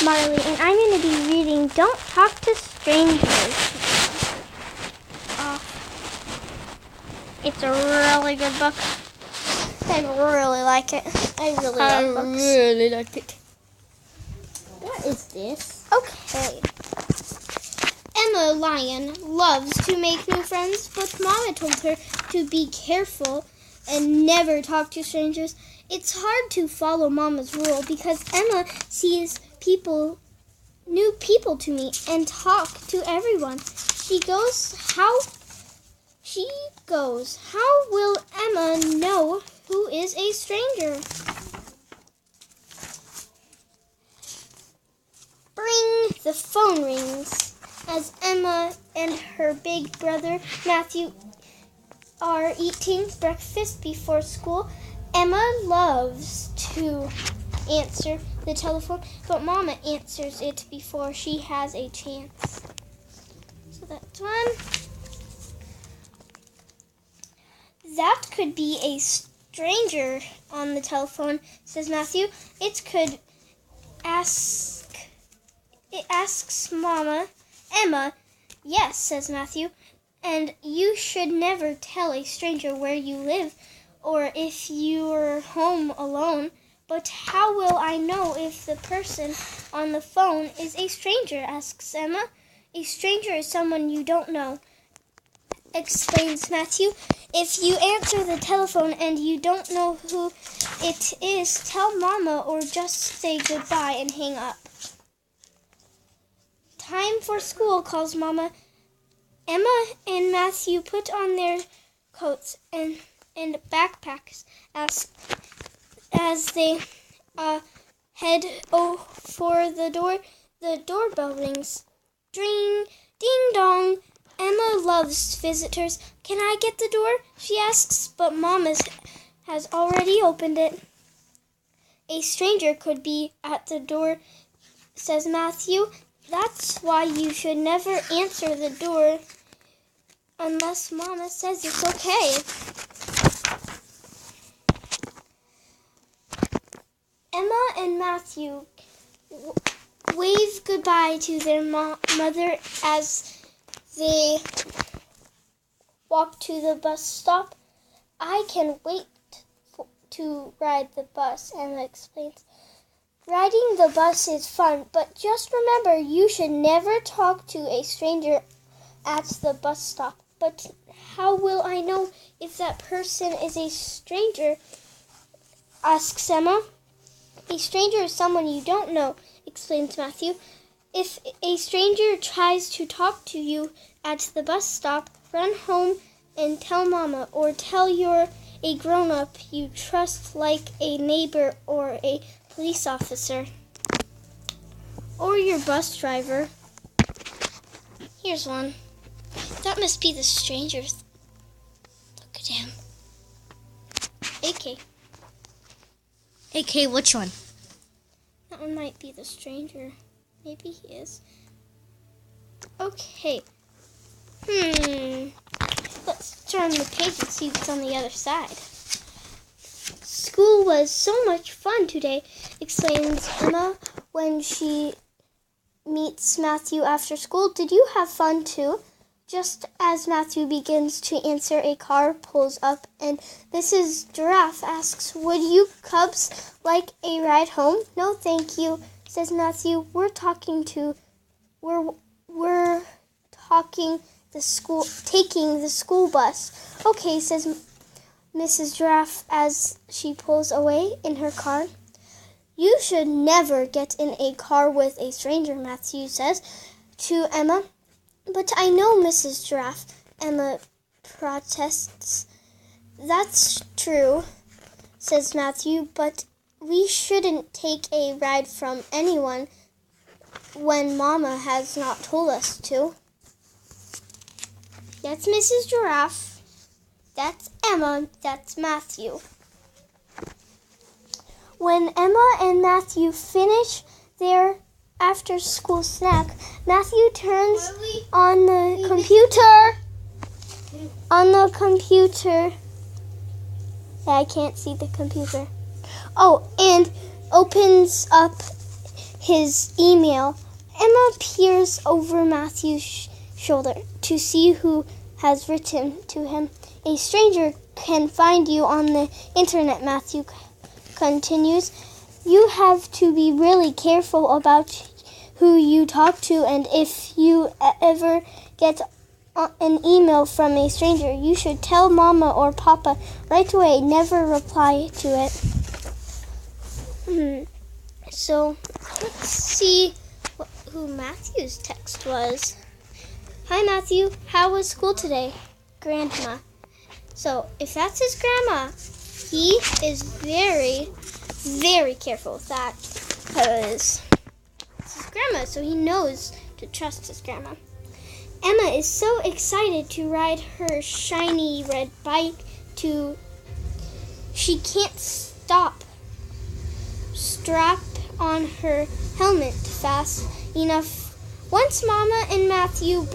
Marley, and I'm going to be reading Don't Talk to Strangers. It's a really good book. I really like it. I love books. really like it. What is this? Okay. Emma Lion loves to make new friends, but Mama told her to be careful and never talk to strangers. It's hard to follow Mama's rule because Emma sees new people to meet and talk to everyone. She goes, how will Emma know who is a stranger? Bring the phone rings as Emma and her big brother Matthew are eating breakfast before school. Emma loves to answer the telephone, but Mama answers it before she has a chance. So that's one. That could be a stranger on the telephone, says Matthew. It asks Mama. Emma. Yes, says Matthew. And you should never tell a stranger where you live or if you're home alone. But how will I know if the person on the phone is a stranger, asks Emma. A stranger is someone you don't know, explains Matthew. If you answer the telephone and you don't know who it is, tell Mama or just say goodbye and hang up. Time for school, calls Mama. Emma and Matthew put on their coats and backpacks as they head for the door. The doorbell rings. Ding, ding dong. Emma loves visitors. Can I get the door? She asks, but Mama has already opened it. A stranger could be at the door, says Matthew. That's why you should never answer the door unless Mama says it's okay. Emma and Matthew wave goodbye to their mother as they walk to the bus stop. I can wait to ride the bus, Emma explains. Riding the bus is fun, but just remember you should never talk to a stranger at the bus stop. But how will I know if that person is a stranger? Asks Emma. A stranger is someone you don't know, explains Matthew. If a stranger tries to talk to you at the bus stop, run home and tell Mama, or tell a grown-up you trust like a neighbor or a police officer, or your bus driver. Here's one. That must be the stranger. Look at him. AK. AK, which one? That one might be the stranger. Maybe he is. Okay. Let's turn the page and see what's on the other side. School was so much fun today, explains Emma when she meets Matthew after school. Did you have fun too? Just as Matthew begins to answer, a car pulls up and Mrs. Giraffe asks, would you cubs like a ride home? No, thank you, says Matthew. We're taking the school bus. Okay, says Mrs. Giraffe as she pulls away in her car. You should never get in a car with a stranger, Matthew says to Emma. But I know, Mrs. Giraffe, Emma protests. That's true, says Matthew, but we shouldn't take a ride from anyone when Mama has not told us to. That's Mrs. Giraffe. That's Emma. That's Matthew. When Emma and Matthew finish their after-school snack, Matthew turns on the computer. Yeah, I can't see the computer. Oh, and opens up his email, Emma peers over Matthew's shoulder to see who has written to him. A stranger can find you on the internet, Matthew continues. You have to be really careful about who you talk to, and if you ever get an email from a stranger, you should tell Mama or Papa right away. Never reply to it. So, let's see who Matthew's text was. Hi, Matthew. How was school today? Grandma. So, if that's his grandma, he is very, very careful with that, because it's his grandma, so he knows to trust his grandma. Emma is so excited to ride her shiny red bike she can't stop. Strap on her helmet fast enough. Once Mama and Matthew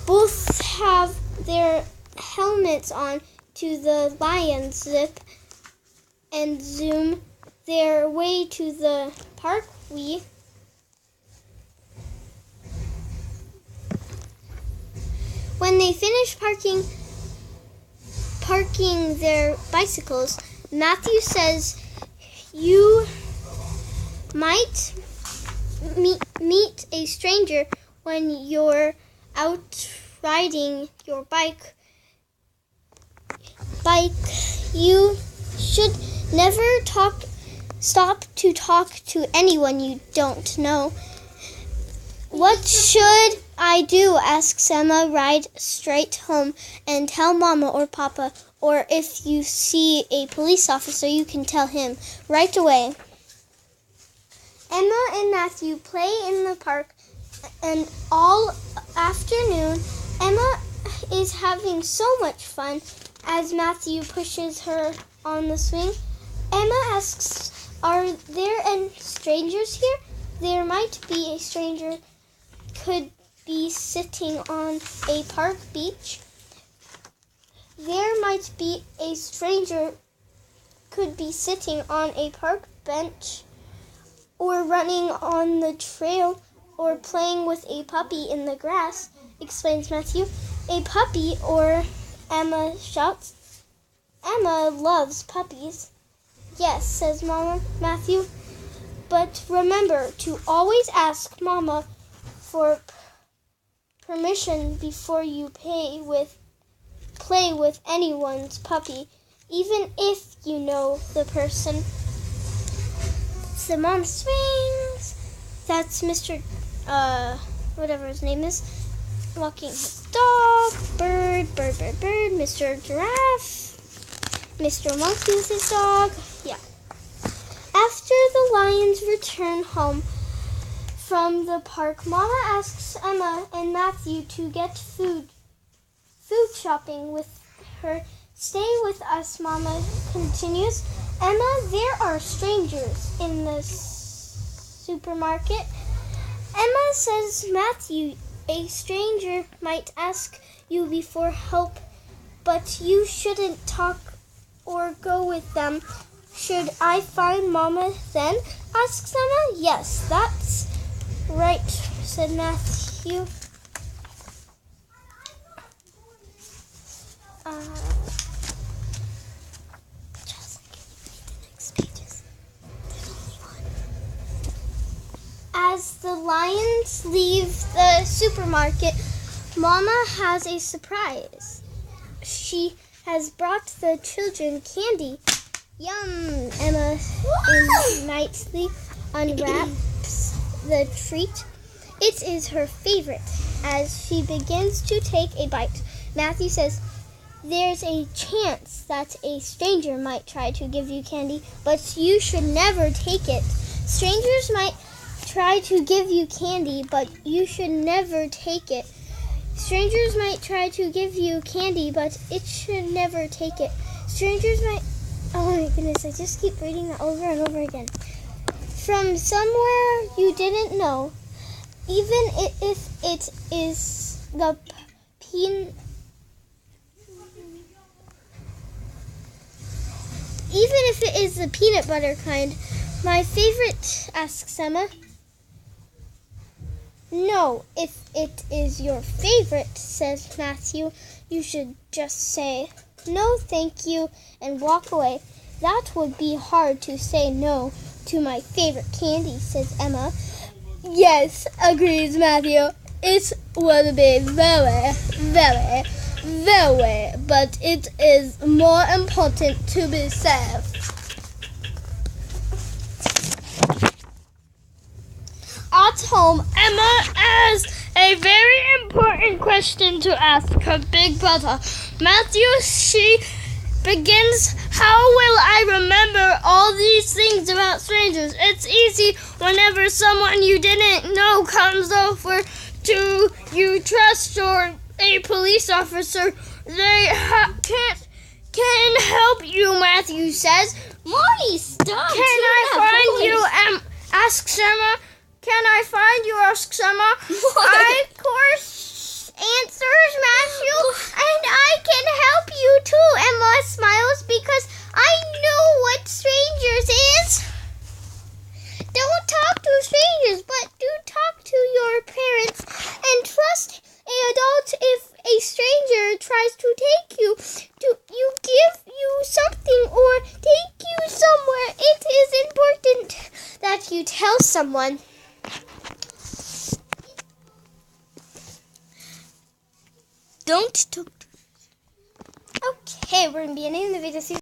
both have their helmets on to the lion zip and zoom their way to the park. When they finish parking their bicycles, Matthew says, you might meet a stranger when you're out riding your bike. You should never stop to talk to anyone you don't know. What should I do? Asks Emma. Ride straight home and tell Mama or Papa, or if you see a police officer, you can tell him right away. Emma and Matthew play in the park, and all afternoon, Emma is having so much fun as Matthew pushes her on the swing. Emma asks, are there any strangers here? There might be a stranger could be sitting on a park bench. There might be a stranger could be sitting on a park bench, or running on the trail, or playing with a puppy in the grass, explains Matthew. A puppy, or Emma shouts. Emma loves puppies. Yes, says Matthew, but remember to always ask Mama for permission before you play with anyone's puppy, even if you know the person. So Mom swings. That's Mr. Whatever his name is, walking his dog. Bird. Mr. Giraffe. Mr. Monkey is his dog. Yeah. After the lions return home from the park, Mama asks Emma and Matthew to get food shopping with her. Stay with us, Mama continues. Emma, there are strangers in the supermarket. Emma says, Matthew, a stranger might ask you for help, but you shouldn't talk or go with them. Should I find Mama then? Asks Emma. Yes, that's right, said Matthew. As the lions leave the supermarket, Mama has a surprise. She has brought the children candy. Yum! Emma immediately unwraps the treat. It is her favorite. As she begins to take a bite, Matthew says, there's a chance that a stranger might try to give you candy, but you should never take it. Strangers might try to give you candy, but you should never take it. Strangers might try to give you candy, but it should never take it. Strangers might... Oh my goodness, I just keep reading that over and over again. From somewhere you didn't know, even if it is the peanut butter kind, My favorite, asks Emma. No, if it is your favorite, says Matthew, you should just say, no, thank you, and walk away. That would be hard to say no to my favorite candy, says Emma. Yes, agrees Matthew. It would be very, but it is more important to be safe. At home, Emma has a very important question to ask her big brother. Matthew, she begins, how will I remember all these things about strangers? It's easy whenever someone you didn't know comes over to you trust or a police officer. They can help you, Matthew says. Marty, stop. Can I find you? Asks Emma. Can I find you? Asks Emma. I, of course, answers Matthew. And I can help you too, Emma smiles, because I know what strangers is. Don't talk to strangers, but do talk to your parents and trust an adult. If a stranger tries to take you, you give you something or take you somewhere, it is important that you tell someone. Don't talk to. Okay, we're going to be ending the video.